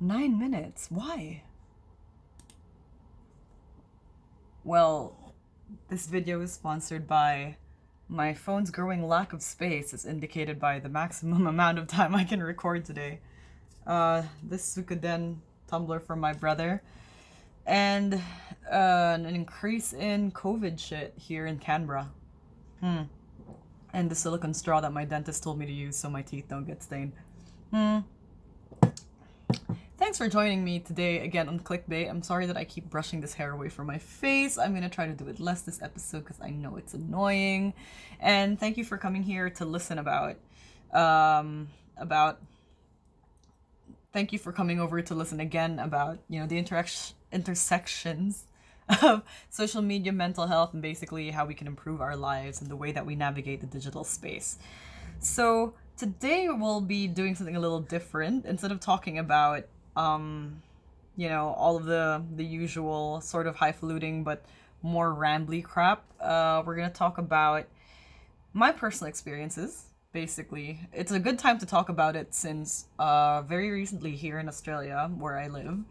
9 minutes. Why? Well, this video is sponsored by my phone's growing lack of space, as indicated by the maximum amount of time I can record today. This Sukuden tumbler from my brother, and an increase in COVID shit here in Canberra. And the silicone straw that my dentist told me to use so my teeth don't get stained. Thanks for joining me today again on Clickbait. I'm sorry that I keep brushing this hair away from my face. I'm gonna try to do it less this episode because I know it's annoying. And thank you for coming here to listen about. Thank you for coming over to listen again about the intersections of social media, mental health, and basically how we can improve our lives and the way that we navigate the digital space. So today we'll be doing something a little different. Instead of talking about all of the usual sort of highfalutin but more rambly crap, we're gonna talk about my personal experiences. Basically, it's a good time to talk about it since very recently here in Australia, where I live,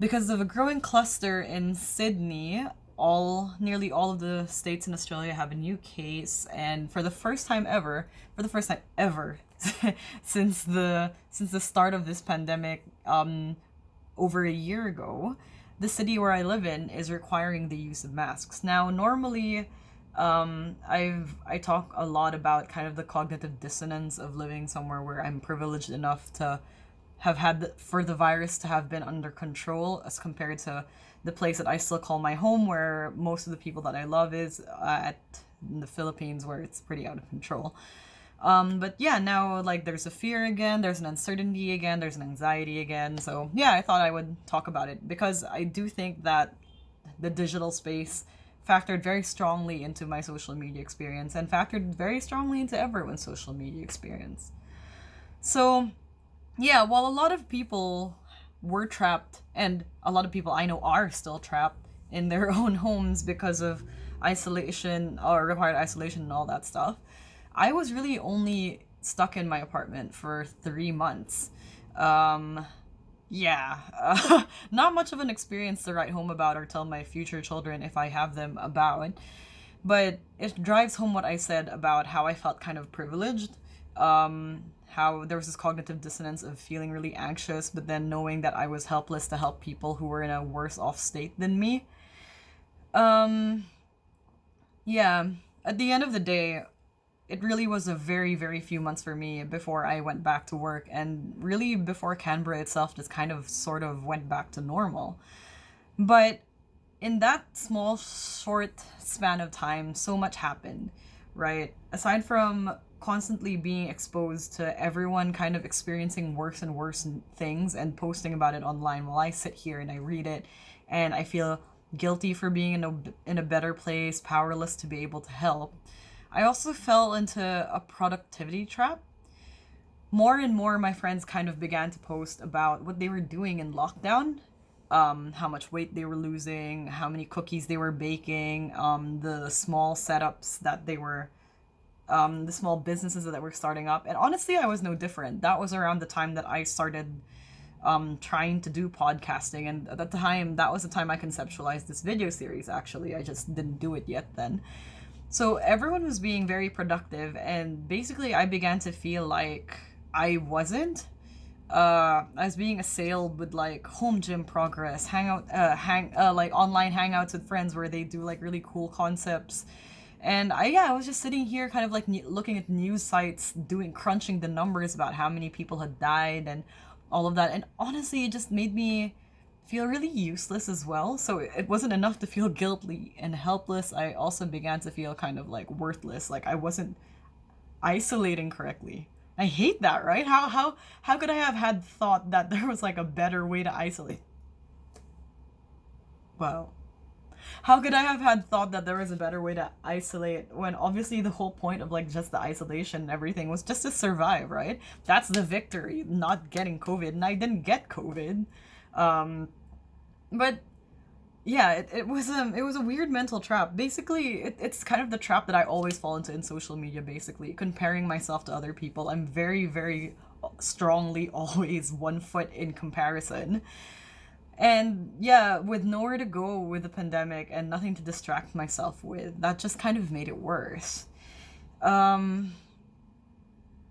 because of a growing cluster in Sydney, nearly all of the states in Australia have a new case, and for the first time ever, since the start of this pandemic, over a year ago, the city where I live in is requiring the use of masks. Now, normally, I talk a lot about kind of the cognitive dissonance of living somewhere where I'm privileged enough to have had for the virus to have been under control, as compared to the place that I still call my home, where most of the people that I love is in the Philippines, where it's pretty out of control. But yeah, now like there's a fear again, there's an uncertainty again, there's an anxiety again. So yeah, I thought I would talk about it because I do think that the digital space factored very strongly into my social media experience and factored very strongly into everyone's social media experience. So yeah, while a lot of people were trapped, and a lot of people I know are still trapped in their own homes because of isolation or required isolation and all that stuff, I was really only stuck in my apartment for 3 months. Yeah, not much of an experience to write home about or tell my future children, if I have them, about. But it drives home what I said about how I felt kind of privileged. How there was this cognitive dissonance of feeling really anxious, but then knowing that I was helpless to help people who were in a worse off state than me. Um, yeah, at the end of the day, it really was a very, very few months for me before I went back to work, and really before Canberra itself just kind of sort of went back to normal. But in that small, short span of time, so much happened, right? Aside from constantly being exposed to everyone kind of experiencing worse and worse things and posting about it online, while I sit here and I read it and I feel guilty for being in a better place, powerless to be able to help, I also fell into a productivity trap. More and more, my friends kind of began to post about what they were doing in lockdown, how much weight they were losing, how many cookies they were baking, the small setups that they were, the small businesses that were starting up. And honestly, I was no different. That was around the time that I started trying to do podcasting. And at that time, that was the time I conceptualized this video series, actually. I just didn't do it yet then. So everyone was being very productive, and basically I began to feel like I wasn't. I was being assailed with like home gym progress, like online hangouts with friends where they do like really cool concepts. And I was just sitting here kind of like looking at news sites, crunching the numbers about how many people had died and all of that. And honestly, it just made me feel really useless as well. So it wasn't enough to feel guilty and helpless. I also began to feel kind of like worthless, like I wasn't isolating correctly. I hate that, right? How could I have had thought that there was like a better way to isolate? Well, how could I have had thought that there was a better way to isolate when obviously the whole point of like just the isolation and everything was just to survive, right? That's the victory, not getting COVID, and I didn't get COVID. Um, but yeah, it was a weird mental trap. Basically, it's kind of the trap that I always fall into in social media. Basically, comparing myself to other people. I'm very, very strongly always one foot in comparison. And yeah, with nowhere to go with the pandemic and nothing to distract myself with, that just kind of made it worse. Um,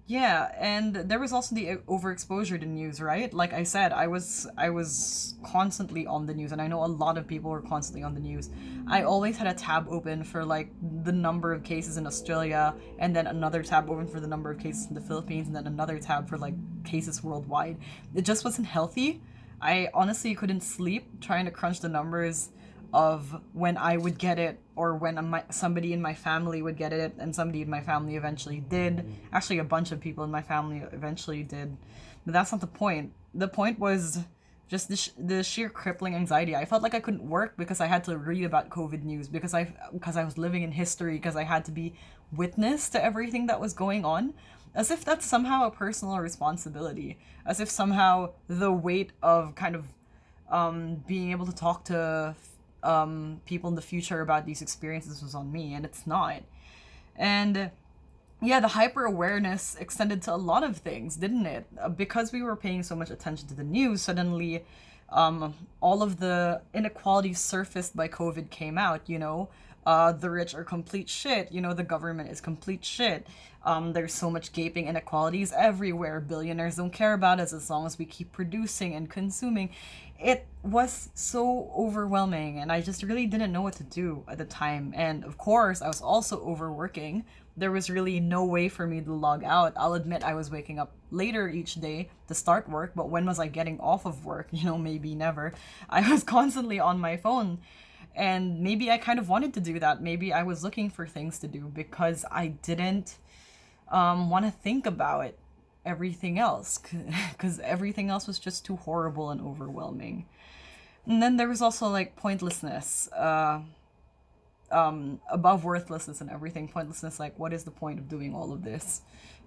yeah, and there was also the overexposure to news, right? Like I said, I was constantly on the news, and I know a lot of people were constantly on the news. I always had a tab open for like the number of cases in Australia, and then another tab open for the number of cases in the Philippines, and then another tab for like cases worldwide. It just wasn't healthy. I honestly couldn't sleep trying to crunch the numbers of when I would get it, or when somebody in my family would get it, and somebody in my family eventually did. Actually, a bunch of people in my family eventually did. But that's not the point. The point was just the sheer crippling anxiety. I felt like I couldn't work because I had to read about COVID news, because I was living in history, because I had to be witness to everything that was going on. As if that's somehow a personal responsibility. As if somehow the weight of kind of being able to talk to people in the future about these experiences was on me, and it's not. And yeah, the hyper awareness extended to a lot of things, didn't it? Because we were paying so much attention to the news, suddenly all of the inequalities surfaced by COVID came out, you know. The rich are complete shit, you know, the government is complete shit. There's so much gaping inequalities everywhere. Billionaires don't care about us as long as we keep producing and consuming. It was so overwhelming, and I just really didn't know what to do at the time. And of course, I was also overworking. There was really no way for me to log out. I'll admit I was waking up later each day to start work, but when was I getting off of work? You know, maybe never. I was constantly on my phone. And maybe I kind of wanted to do that. Maybe I was looking for things to do because I didn't want to think about everything else, because everything else was just too horrible and overwhelming. And then there was also like pointlessness, above worthlessness and everything. Pointlessness, like what is the point of doing all of this,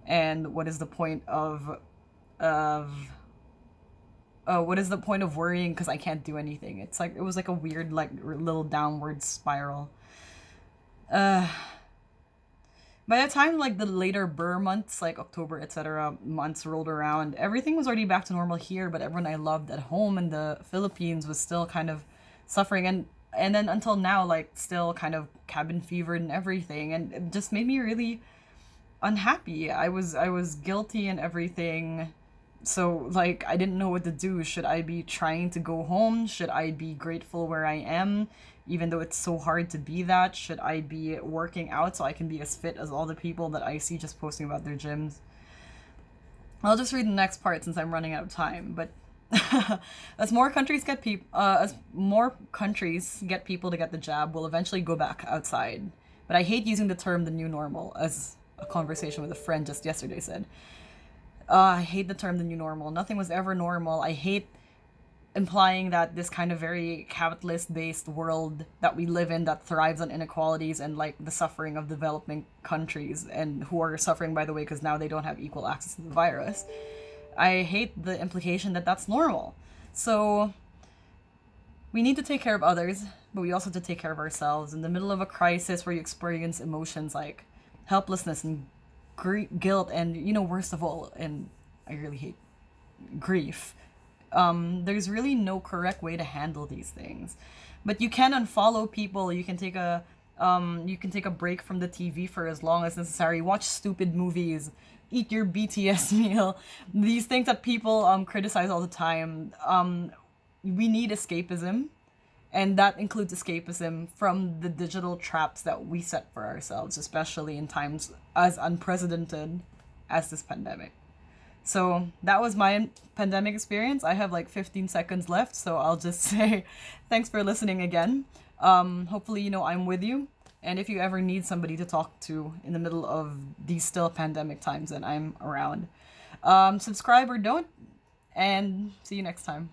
and what is the point of what is the point of worrying because I can't do anything? It's like it was like a weird like little downward spiral. Uh, by the time like the later Burr months, like October, etc., months rolled around, everything was already back to normal here. But everyone I loved at home in the Philippines was still kind of suffering, and then until now, like still kind of cabin fevered and everything, and it just made me really unhappy. I was guilty and everything. So like I didn't know what to do. Should I be trying to go home? Should I be grateful where I am, even though it's so hard to be that? Should I be working out so I can be as fit as all the people that I see just posting about their gyms? I'll just read the next part since I'm running out of time. But as more countries get people to get the jab, we'll eventually go back outside. But I hate using the term the new normal, as a conversation with a friend just yesterday said. I hate the term the new normal. Nothing was ever normal. I hate implying that this kind of very capitalist based world that we live in, that thrives on inequalities and like the suffering of developing countries, and who are suffering, by the way, because now they don't have equal access to the virus. I hate the implication that that's normal. So we need to take care of others, but we also have to take care of ourselves. In the middle of a crisis where you experience emotions like helplessness and guilt, and you know, worst of all, and I really hate grief, there's really no correct way to handle these things. But you can unfollow people. You can take a break from the TV for as long as necessary. Watch stupid movies. Eat your BTS meal. These things that people criticize all the time. We need escapism, and that includes escapism from the digital traps that we set for ourselves, especially in times as unprecedented as this pandemic. So that was my pandemic experience. I have like 15 seconds left, so I'll just say thanks for listening again. Hopefully, you know, I'm with you. And if you ever need somebody to talk to in the middle of these still pandemic times, then I'm around. Subscribe or don't, and see you next time.